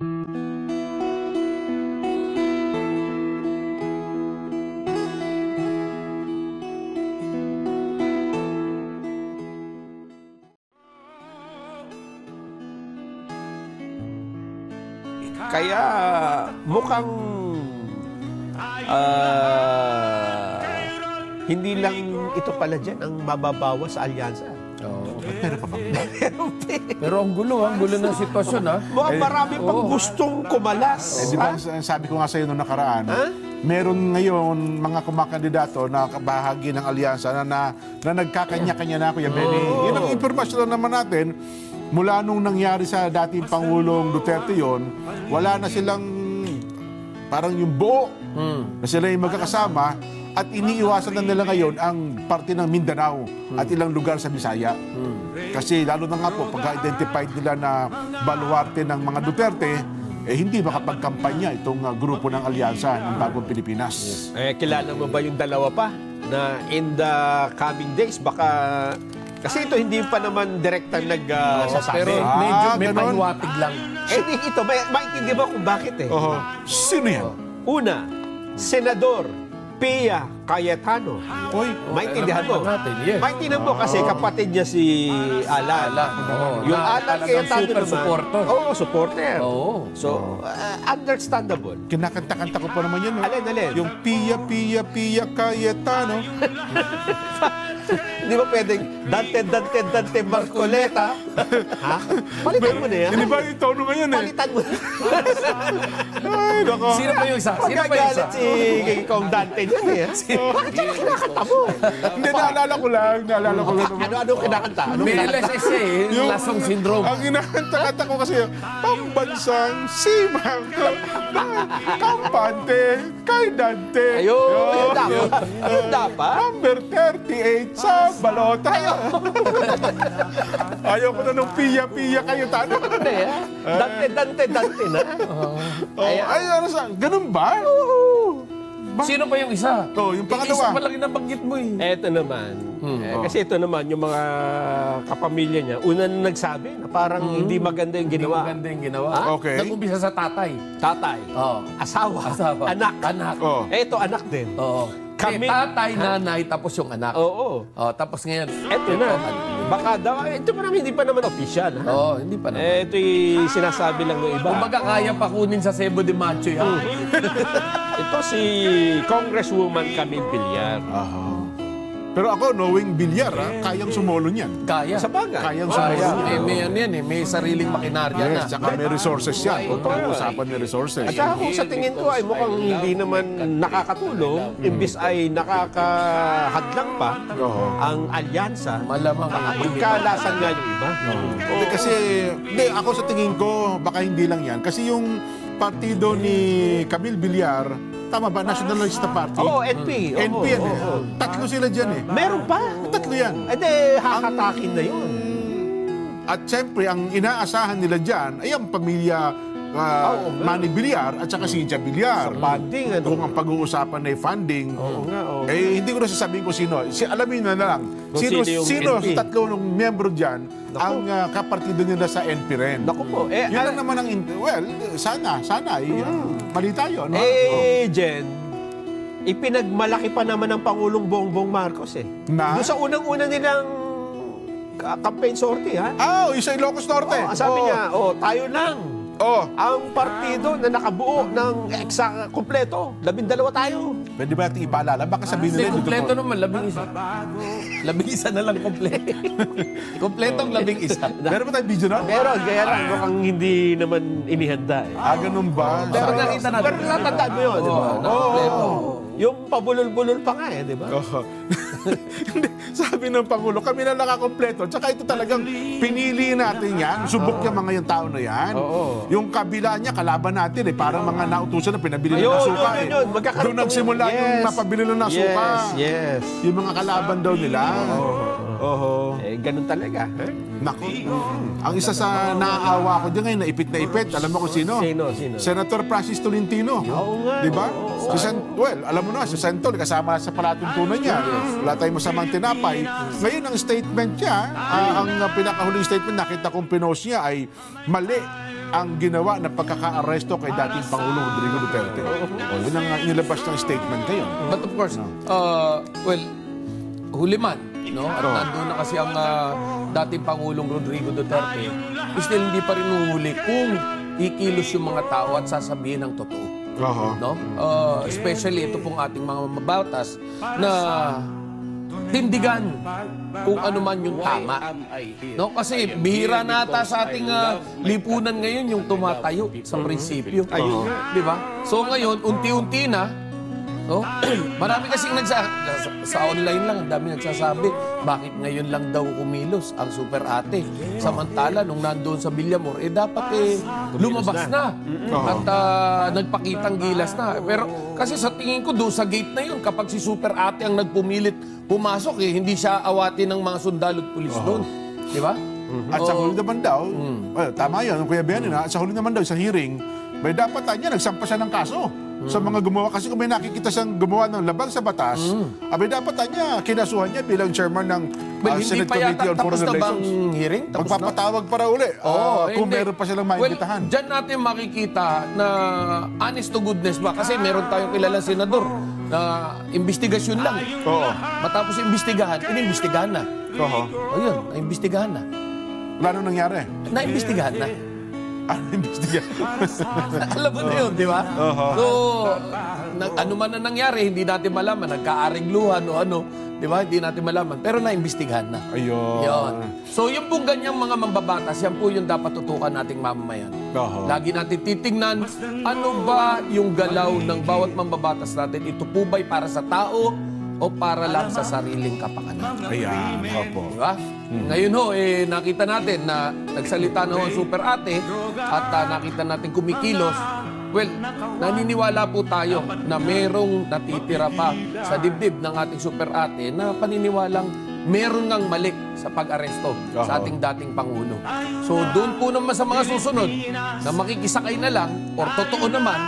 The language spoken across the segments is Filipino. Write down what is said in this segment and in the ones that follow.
Kaya mukhang hindi lang ito pala dyan ang mababawas sa alyansa. Pero pa ba? Pero ang gulo ng sitwasyon, ha? Mukhang marami pang gustong kumalas. Di ba, sabi ko nga sa iyo noong nakaraan, meron ngayon mga kumakandidato na bahagi ng alyansa na nagkakanya-kanya na, Kuya Benny. Yun ang impormasyon naman natin. Mula nung nangyari sa dating Pangulong Duterte yon, wala na silang parang yung buo na sila yung magkakasama at iniiwasan na nila ngayon ang parte ng Mindanao at ilang lugar sa Bisaya. Kasi lalo na nga po, pagka-identified nila na baluarte ng mga Duterte, hindi makapagkampanya itong grupo ng alyansa ng Bagong Pilipinas. Kilala mo ba yung dalawa pa na in the coming days baka... Kasi ito hindi pa naman direktang nagsasabi. Pero medyo may pahiwatig lang. Ito, maintindihan mo kung bakit Sino yan? Una, Senador Pia Cayetano. Maintindihan mo. Yes. Maintindihan mo kasi kapatid niya si Alan. Yung Alan Cayetano naman. Supporter. Supporter. So, understandable. Kinakanta-kanta ko pa naman yan. Alin? Yung Pia Cayetano. Hindi ba pwedeng Dante Marcoleta? Ha? Palitan mo na yan. Hindi ba yung tono ngayon Palitan mo na. Ay, nako. Sino pa yung isa? Magagalit si Kong Dante dyan Bakit siya kinakanta mo? Hindi, naalala ko lang. Ano kinakanta? May LSS lasong syndrome. Ang kinakanta ko kasi, pambansang simang kampante kay Dante. Ayun, yun dapat. Number 38 sa balota. Ayaw ko na nung Pia kayo tano. Dante na. Ay, ganun ba? Sino pa yung isa? Yung pangalawa. Isa pa lang nabanggit mo Eto naman. Kasi ito naman, yung mga kapamilya niya, una na nagsabi na parang hindi maganda yung ginawa. Hindi maganda yung ginawa. Okay. Nag-umpisa sa tatay. Asawa. Anak. Eto, anak din. Kami, tatay, nanay, tapos yung anak. Tapos ngayon. Eto na. Baka daw, ito marami hindi pa naman official. Hindi pa naman. Ito yung sinasabi lang ng iba. Kumbaga kaya pa kunin sa Cebu de Macho yan. Ito si Congresswoman Camille Villar. Pero ako, knowing Villar, kayang sumolo niyan. Kaya. Sa bagay. Kayang sumolo. May ano yan may sariling makinarya na. Tsaka may resources yan. Pag-uusapan may resources. At saka kung sa tingin ko ay mukhang hindi naman nakakatulong, imbis ay nakakahadlang pa ang alyansa, Malamang magkalasan nga yung iba. Kasi, ako sa tingin ko, baka hindi lang yan. Kasi yung partido ni Camille Villar, tama ba? Nationalista Party? NP. NP yan Tatlo sila dyan Meron pa? Tatlo yan. Hakatakin na yun. At siyempre, ang inaasahan nila dyan ay ang pamilya Manny Villar at saka Cynthia Villar. Sa funding, Kung ang pag-uusapan ay funding, hindi ko na sasabihin kung sino. Alamin na lang. Sino sa tatlo ng membro dyan ang kapartido nila sa NP rin. Naku po. Yun lang naman ang... sana. Mali tayo, no? Jen, ipinagmalaki pa naman ng Pangulong Bongbong Marcos Na? Doon sa unang-una nilang campaign sortie, ha? Yung sa Ilocos Norte. Sabi niya, tayo lang. Ang partido na nakabuo ng kompleto. 12 tayo. Pwede ba natin ipaalala? Baka sabihin nila. Kompleto naman, 11. 11 na lang kompleto. Kompletong 11. Meron ba tayong video na? Pero gaya lang, mukhang hindi naman inihanda. Ganun ba? Pero nakita natin. Pero natandaan mo yun, di ba? Yung pabulol-bulol pa nga di ba? Sabi ng Pangulo, kami na nakakompleto. Tsaka ito talagang pinili natin yan. Subok yung mga yung tao na yan. Yung kabila niya, kalaban natin Parang mga nautusan na pinabili na suka Doon nagsimula yung napabili na suka. Yes. Yung mga kalaban daw nila. Ganun talaga. Naku. Ang isa sa naaawa ko dyan ngayon, naipit na ipit. Alam mo kung sino? Sino? Senator Francis Tolentino. Di ba? Alam mo na, si Sentol, kasama sa palatuntunan niya. Wala tayong masamang tinapay. Ngayon, ang statement niya, ang pinakahuling statement, nakita kong pinost niya ay mali ang ginawa na pagkaka-aresto kay dating Pangulong Rodrigo Duterte. Yun ang inilabas ng statement kayo. But of course, well, huli man, no? At nandun na kasi ang dating Pangulong Rodrigo Duterte, still hindi pa rin huhuli kung ikilos yung mga tao at sasabihin ng totoo. No? Especially ito pong ating mga mababatas na tindigan kung ano man yung tama. No? Kasi bihira na ata sa ating lipunan ngayon yung tumatayo sa prinsipyo. Di ba? So ngayon, unti-unti na, no? Marami kasing sa online lang, ang dami nagsasabi, bakit ngayon lang daw kumilos ang Super Ate? Samantala, nung nandoon sa Villamor, dapat lumabas na. At nagpakitang gilas na. Pero kasi sa tingin ko, doon sa gate na yun, kapag si Super Ate ang nagpumilit pumasok, hindi siya awatin ng mga sundalo at pulis doon. Di ba? At sa huli naman daw, tama yun, Kuya Benny, at sa huli naman daw, sa hearing, may dapat niya, nagsampa siya ng kaso sa mga gumawa. Kasi kung may nakikita siyang gumawa ng labag sa batas, abay dapat niya, kinasuhan niya bilang chairman ng Senate Committee on Foreign Relations. Hearing? Tapos na? Magpapatawag para uli kung meron pa silang maimbitahan. Dyan natin makikita na honest to goodness ba? Kasi meron tayong kilalang senador na investigasyon lang. Matapos imbestigahan, inimbestigahan na. Yun, naimbestigahan na. Wala nang nangyari. Naimbestigahan na. Investigahan. Alam mo na yun, di ba? So, ano man na nangyari, hindi natin malaman. Nagkaarigluhan o ano, di ba? Hindi natin malaman. Pero naimbestigahan na. Ayun. Yun. So, yung pong ganyang mga mambabatas, yan po yung dapat tutukan nating mamamayan. Lagi natin titingnan, ano ba yung galaw ng bawat mambabatas natin? Ito po ba'y para sa tao o para lang sa sariling kapakanan? Ayan. Opo. Diba? Ngayon ho, nakita natin na nagsalita na ho ang Super Ate at nakita natin kumikilos. Well, naniniwala po tayo na merong natitira pa sa dibdib ng ating Super Ate na paniniwalang meron ngang mali sa pag-aresto sa ating dating Pangulo. So doon po naman sa mga susunod na makikisakay na lang or totoo naman,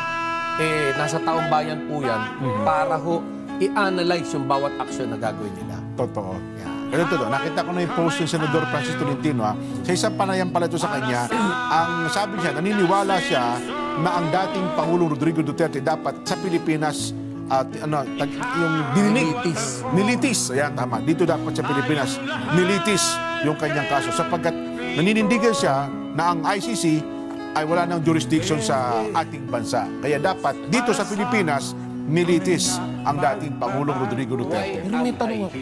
nasa taong bayan po yan para ho i-analyze yung bawat action na gagawin nila. Totoo. Pero totoo, nakita ko na yung post ng Senador Francis Tolentino. Sa isang panayam pala ito sa kanya, ang sabi niya, naniniwala siya na ang dating Pangulong Rodrigo Duterte dapat sa Pilipinas yung nilitis. Ayan, tama. Dito dapat sa Pilipinas, nilitis yung kanyang kaso. Sapagkat naninindigan siya na ang ICC ay wala ng jurisdiction sa ating bansa. Kaya dapat dito sa Pilipinas, nilitis ang dating Pangulong Rodrigo Duterte. Pero may tanong ako.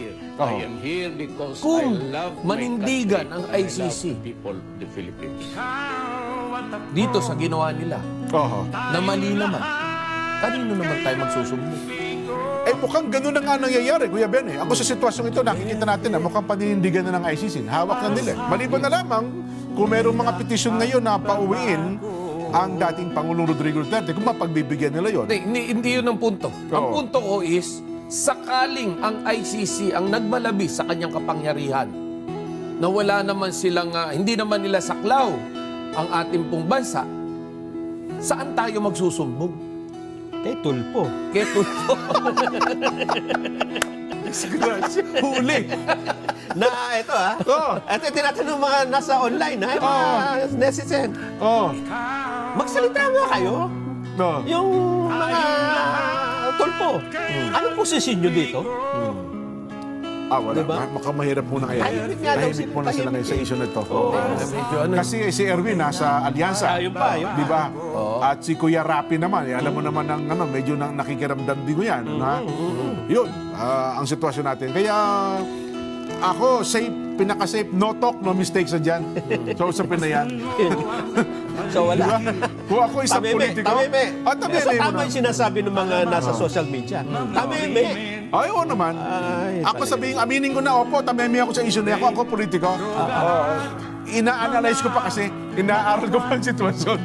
Kung manindigan ang ICC dito sa ginawa nila, na mali naman, kanino naman tayo magsusumbong? Mukhang gano'n na nga nangyayari, Kuya Ben. Ako sa sitwasyong ito, nakikita natin na mukhang paninindigan na ng ICC. Hawak na nila. Maliban na lamang kung mayroong mga petisyon ngayon na pauwiin ang dating Pangulong Rodrigo Duterte, kung mapagbibigyan nila yon. Hindi yun ang punto. Ang punto ko is, sakaling ang ICC ang nagmalabis sa kanyang kapangyarihan, na wala naman silang, hindi naman nila saklaw ang ating pong bansa, saan tayo magsusumbong? Kay Tulpo. Kay Tulpo. Huli. Na ito ito tinatanong mga nasa online mga netizen. Magsalita nga kayo. Yung mga Tulpo. Anong posisyon nyo dito? Wala. Diba? Mukhang mahirap muna kaya. Tahimik muna sila ngayon sa issue na ito. Kasi si Erwin nasa Alyansa. Di ba? At si Kuya Rapi naman, alam mo naman ng medyo nakikiramdam din ko yan. Yun, ang sitwasyon natin. Kaya ako, pinaka-safe, no talk, no mistakes na dyan. So, usapin na yan. So, wala. Diba? Kung ako isang politiko. So, tama yung sinasabi ng mga nasa social media. Tameme. Ay, oo naman. Ako aminin ko na, opo, tameme ako sa issue na ako politiko. Ina-analyze ko pa kasi, inaaral ko pa ang sitwasyon.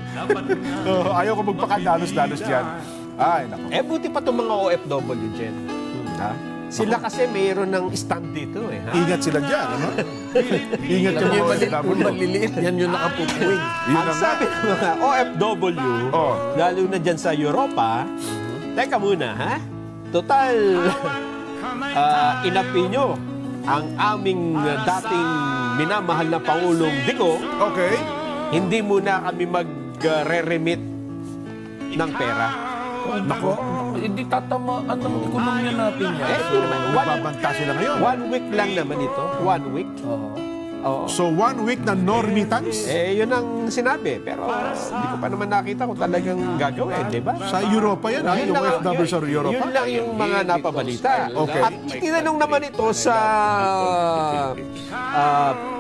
Ayaw ko magpakadalos-dalos dyan. Ay, naku. Buti pa itong mga OFW dyan. Sila kasi mayroon ng stand dito Ingat sila dyan, ano? Ingat yung mga OFW. Kung maliliit, yan yung nakapupuwing. Ang sabi ng mga OFW, lalo na dyan sa Europa, teka muna, total, inapi nyo ang aming dating minamahal na Pangulong Digo. Okay. Hindi muna kami mag-re-remit ng pera. Nako, hindi tatamaan ng ekonomiya natin yan. Hindi naman. Nagbabanta sila ngayon. 1 week lang naman ito. 1 week. Oo. Oo. So 1 week na no remittance? Yun ang sinabi. Pero hindi ko pa naman nakita kung talagang gagawin, di ba? Sa Europa yan, Yun yung lang- OFW sa Europa? Yun lang yung mga napabalita. Okay. At tinanong naman ito sa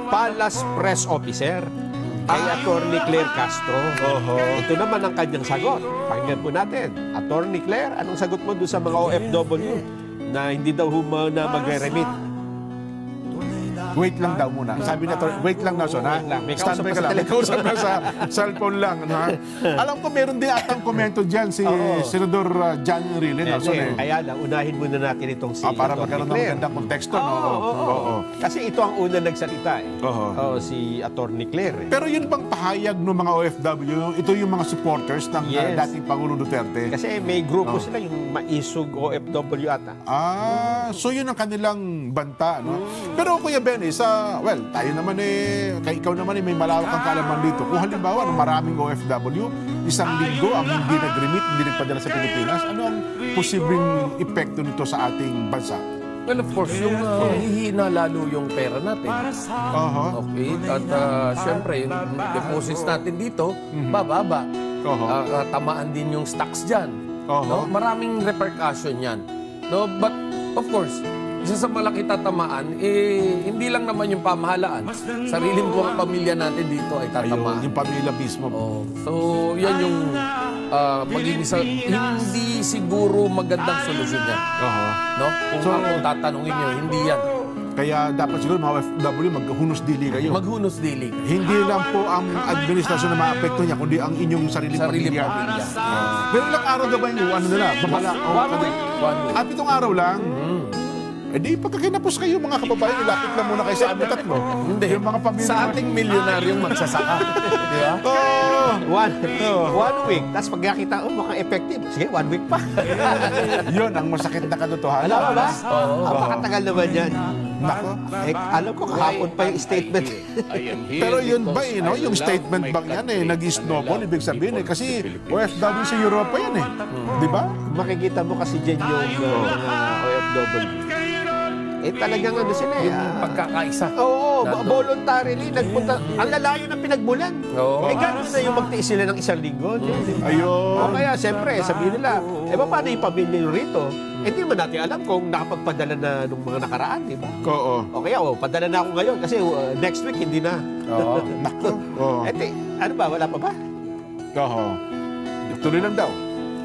Palace Press Officer kay Attorney Claire Castro. Ito naman ang kanyang sagot. Pakinggan po natin. Attorney Claire, anong sagot mo doon sa mga OFW na hindi daw na magre-remit? Wait lang daw muna. Sabi na to, wait lang na, son, ha? Wait lang. May Stand by kausap ka pa sa lang. May kausap na sa cellphone lang, ha? Alam ko, meron din atang komento dyan si Senador John Enrile, Nelson, eh. Kaya lang, unahin muna natin itong si Para Attorney magkaroon ng Claire. magandang konteksto, no? Oo. Kasi ito ang una nagsalita, eh. Oo. Si Attorney Claire, eh. Pero yun bang pahayag ng mga OFW, ito yung mga supporters ng Yes. dating Pangulong Duterte? Kasi may grupo sila, yung Maisog OFW ata. So yun ang kanilang banta, no? Pero Kuya Benny, tayo naman ikaw naman may malawak ang kaalaman dito. Kung halimbawa, maraming OFW, isang linggo ang hindi nag-remit, hindi nagpadala sa Pilipinas, ano ang posibleng epekto nito sa ating bansa? Well, of course, yung hihina lalo yung pera natin. Okay? At syempre, yung deposits natin dito, bababa. Tamaan din yung stocks dyan. No? Maraming repercussion yan. No? But, of course, isa sa malaki tatamaan, hindi lang naman yung pamahalaan. Sariling buong pamilya natin dito ay tatamaan. Yung pamilya mismo. So, yan yung magiging hindi siguro magandang solusyon yan. No? Kung ako tatanungin nyo, hindi yan. Kaya dapat siguro mga OFW maghunos dili kayo. Maghunos dili. Hindi lang po ang administrasyon na maapekto niya, kundi ang inyong sariling pamilya. Pero ilang araw na ba yung ano nila? Babala? 1 week. 1 week. Pitong araw lang? Di pagkakinapos kayo mga kababayan, ilapit lang muna kayo sa amin tatlo. Hindi. Yung mga pamilya. Sa ating milyonaryong magsasaka. Di ba? One week. Tapos pag nakita, mukhang effective. Sige, 1 week pa. Yun ang masakit na katotohanan. Alam mo ba? Napakatagal naman yan. Nako. Alam ko, kahapon pa yung statement. Pero yun ba no? Yung statement bang yan nag-snowball, ibig sabihin kasi OFW sa Europa yan Di ba? Makikita mo kasi dyan yung mga OFW. Talagang ano sila Yung pagkakaisa. Oo, voluntarily nagpunta. Ang lalayo na pinagmulan. Gano'n na yung magtiis sila ng 1 linggo. Ayun. O kaya, siyempre, sabihin nila, paano yung pamilya nyo rito? Hindi man natin alam kung nakapagpadala na nung mga nakaraan, di ba? Oo. O kaya, padala na ako ngayon kasi next week hindi na. Nako. Ano ba? Wala pa ba? Tuloy lang daw.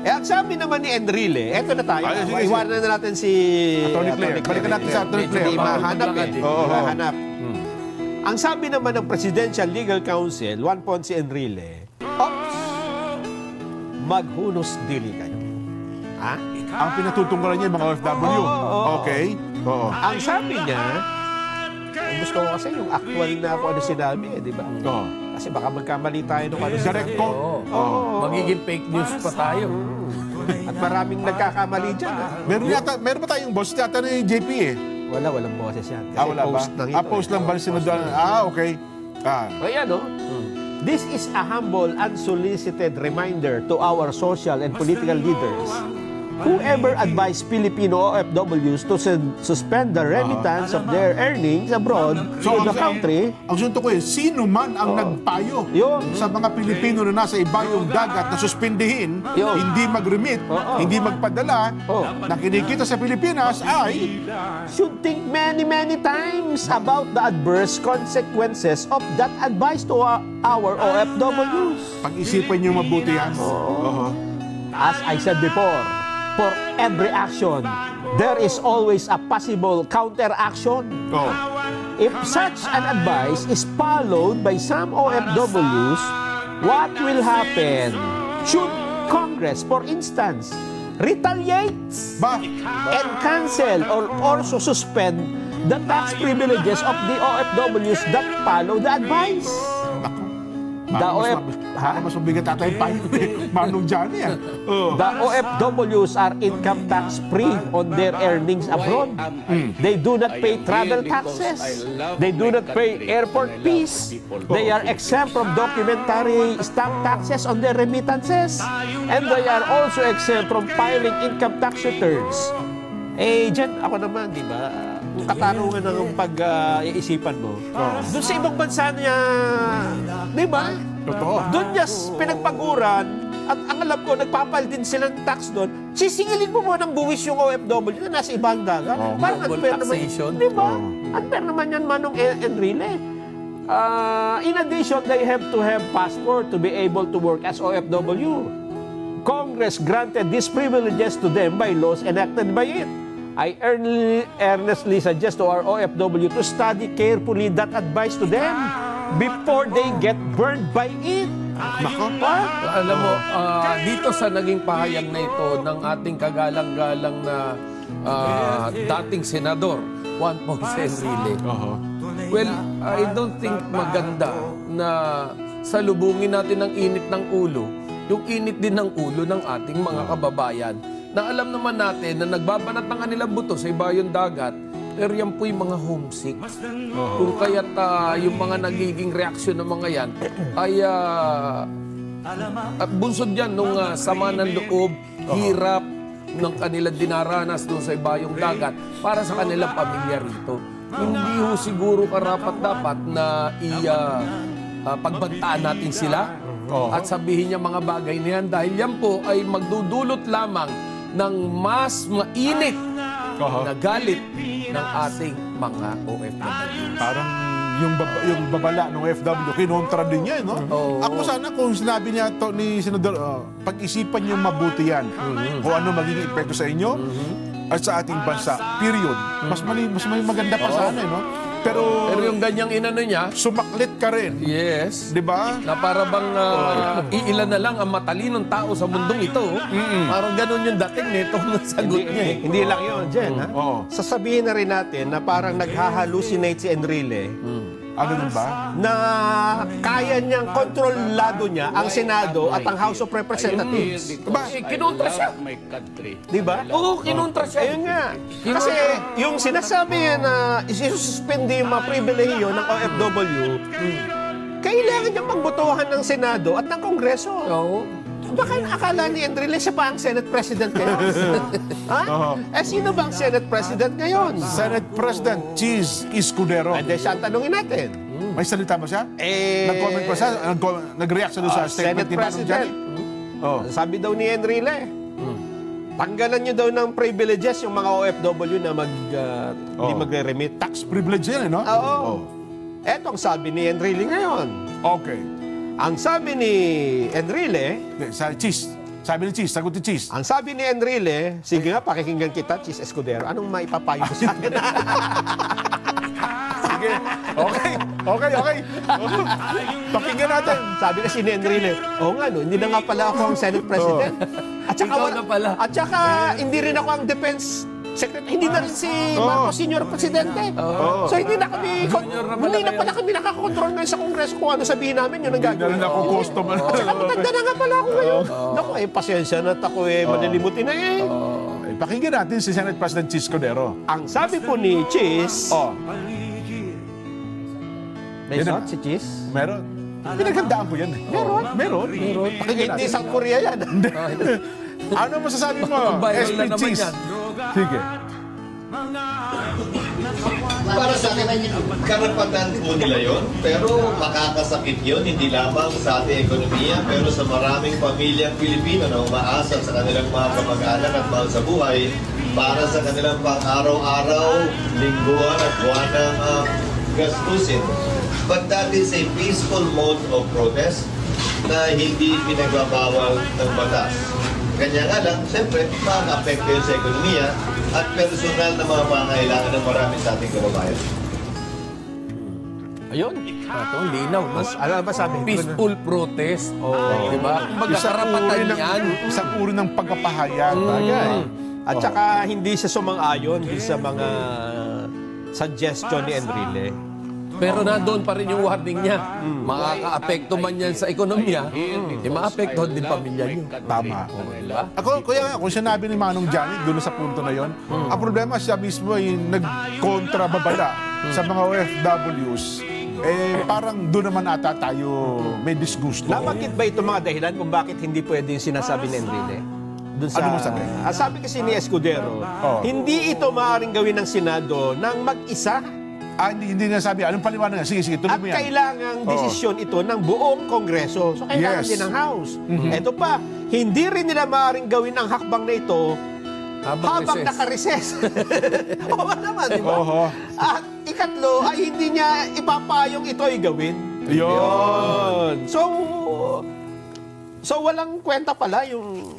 Ang sabi naman ni Enrile, eto na tayo. Iwanan na natin si Attorney Claire. Balikan natin sa Attorney Claire. Hindi mahanap mahanap. Ang sabi naman ng Presidential Legal Counsel, Juan Ponce Enrile, maghunos dili kayo. Ang pinatutunggalan niya yung mga OFW. Okay. Ang sabi niya, gusto ko kasi yung actual na kung ano sinabi, di ba? Kasi baka magkamali tayo nung ano Direct sinabi. quote. Magiging fake news pa tayo. At maraming nagkakamali dyan. Meron ba tayong boss yata ni JP Walang boses yan. Kasi wala post ba? lang ito. Post lang ba sinundan? Okay. Kaya this is a humble, unsolicited reminder to our social and political leaders. Whoever advised Filipino OFWs to suspend the remittance of their earnings abroad to the country. Ang sunto ko sino man ang nagpayo sa mga Pilipino na nasa ibayong dagat na suspindihin, hindi mag-remit, hindi magpadala, na kinikita sa Pilipinas ay should think many times about the adverse consequences of that advice to our OFWs. pag-isipan niyo mabuti yan. As I said before, for every action, there is always a possible counteraction. If such an advice is followed by some OFWs, what will happen? Should Congress, for instance, retaliate and cancel or also suspend the tax privileges of the OFWs that follow the advice? Mas mabigat ata yung payo ni Manong Johnny. The OFWs are income tax free on their earnings abroad. They do not pay travel taxes. They do not pay airport fees. They are exempt from documentary stamp taxes on their remittances. And they are also exempt from filing income tax returns. Dyan, ako naman, di ba? Kung katarungan ng pag-iisipan mo, doon sa ibang bansa niya, di ba? Totoo. Doon niya pinagpaguran, at ang alam ko, nagpapal din sila ng tax doon, sisingilin mo mo ng buwis yung OFW na nasa ibang dagat. Parang double unfair naman. taxation. Di ba? Unfair naman yan, Manong Enrile. In addition, they have to have passport to be able to work as OFW. Congress granted these privileges to them by laws enacted by it. I earnestly suggest to our OFW to study carefully that advice to them before they get burned by it. Nako pa. Alam mo, dito sa naging pahayag na ito ng ating kagalang-galang na dating senador, Juan Ponce Enrile. Well, I don't think maganda na salubungin natin ang init ng ulo, yung init din ng ulo ng ating mga kababayan. Na alam naman natin na nagbabanat ng kanilang buto sa ibayong dagat, pero yan po yung mga homesick. Kung kaya't yung mga nagiging reaksyon ng mga yan ay bunsod yan nung sama ng loob, hirap ng kanilang dinaranas doon sa ibayong dagat para sa kanilang pamilya rito. Hindi ho siguro karapat-dapat na pagbantaan natin sila at sabihin niya mga bagay na yan dahil yan po ay magdudulot lamang ng mas mainit na galit ng ating mga OFW. Parang yung babala ng OFW, kinontra din niya, no? Ako sana kung sinabi niya to ni Senador, pag-isipan niyo mabuti yan kung ano magiging epekto sa inyo at sa ating bansa. Period. Mas may maganda pa sana, no? Pero yung ganyang inano niya, sumaklit ka rin. yes, Di ba? na para bang iilan na lang ang matalinong tao sa mundong ito. Parang ganun yung dating nito ng sagot niya. Hindi lang yun, Jen. Ha? Oo. Sasabihin na rin natin na parang naghahalucinate si Enrile Ano nun ba? na kaya niyang kontrolado niya ang Senado at ang House of Representatives. Diba? Kinontra siya. Di ba? Oo, kinontra siya. Ayun nga. Kasi yung sinasabi niya na isususpende yung mga pribilehiyo ng OFW, kailangan niyang magbotohan ng Senado at ng Kongreso. Oo. Baka akala ni Enrile siya pa ang Senate President ngayon. Ha? Sino ba ang Senate President ngayon? Senate President Cheese Escudero. Hindi siya ang tanungin natin. May salita ba siya? Nag-comment ba siya? Nag-react siya doon sa statement Senate ni Manong President. Johnny? Sabi daw ni Enrile, tanggalan niyo daw ng privileges yung mga OFW na hindi magre-remit. Tax privilege yan, no? Oo. Eto ang sabi ni Enrile ngayon. Okay. Ang sabi ni Enrile, Cheese. Sabi ni Cheese, sagot ni Cheese. ang sabi ni Enrile, sige nga, pakikinggan kita, Cheese Escudero. Anong maipapayo mo sa akin? Sige. Okay. Pakinggan natin. Sabi kasi ni Enrile, oo nga, no, hindi na nga pala ako ang Senate President. At saka, Ikaw na pala. At saka, hindi rin ako ang Defense Secretary. Hindi na rin si Marcos Senior Presidente. So, hindi na pala kami nakakontrol ngayon sa Kongreso kung ano sabihin namin, yun ang Hindi na gagawin. rin ako customer. At saka matanda na nga pala ako ngayon. Naku, pasensya na at ako malilimutin na Pakinggan natin si Senate President Cheese Escudero. Ang sabi po ni Cheese, may Yan shot si Cheese? Meron. Pinaghandaan ko yan. Meron. Pakinggan Hindi natin. South Korea yan. Ano masasabi mo, Viral SP na naman Cheese? yan. Sige. Para sa akin, karapatan po nila yon, pero makakasakit yon hindi lamang sa ating ekonomiya, pero sa maraming pamilyang Pilipino na umaasa sa kanilang mga kamag-anak at mahal sa buhay para sa kanilang pang-araw-araw, lingguan at buwanang gastusin. But that is a peaceful mode of protest na hindi pinagbabawal ng batas. Kanya nga lang, siyempre, makaka-apekto yun sa ekonomiya at personal na mga pangailangan ng marami sa ating kababayan. Ayun. Ito, linaw. No? Ano ba sabi? Peaceful protest. Diba? Kumbaga, karapatan yan. Isang uri ng pagpapahayag. Bagay. At saka hindi siya sumang-ayon sa mga suggestion ni Enrile. Pero nandoon pa rin yung warning niya. Makaka-apekto man yan sa ekonomiya, maapektuhan din pamilya niyo. Tama. Diba? Kaya nga, kung sinabi ni Manong Johnny doon sa punto na yon, ang problema siya mismo ay nagkontrababala sa mga OFWs. Parang doon naman ata tayo may disgusto. Nabanggit ba itong mga dahilan kung bakit hindi pwede yung sinasabi ni Enrile? Dun sa, Ano mo sabi? Sabi kasi ni Escudero, hindi ito maaaring gawin ng Senado ng mag-isa. Hindi na sabi. Anong paliwanag nga? Sige, tuloy At mo yan. kailangang desisyon ito ng buong Kongreso. So kailangan Yes. din ng House. Ito pa, hindi rin nila maaaring gawin ang hakbang na ito habang recess. naka-recess. Oo naman, di ba? Oho. At ikatlo, ay hindi niya ipapayong ito ay gawin. Yun. So walang kwenta pala yung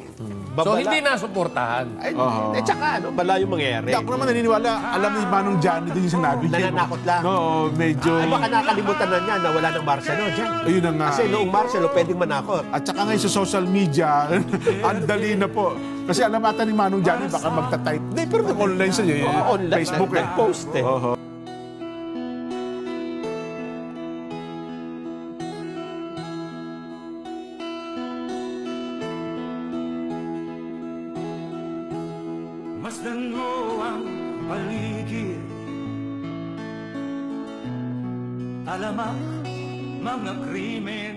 babala. So, hindi nasuportahan. Ay, tsaka ano, bala yung mangyayari. Ako naman naniniwala, alam ni Manong Johnny din yung sinabi niya. Nananakot lang. No, medyo... Ay, baka nakalimutan na niya na wala ng Marcelo dyan. Ayun na nga. Kasi noong Marcelo, pwedeng manakot. At saka ngayon sa social media, ang dali na po. Kasi alam ata ni Manong Johnny, baka magta-type. Hindi, pero online sa iyo. Online, Facebook nag-post eh. Oho. Masdan mo ang paligid, alamak mga krimen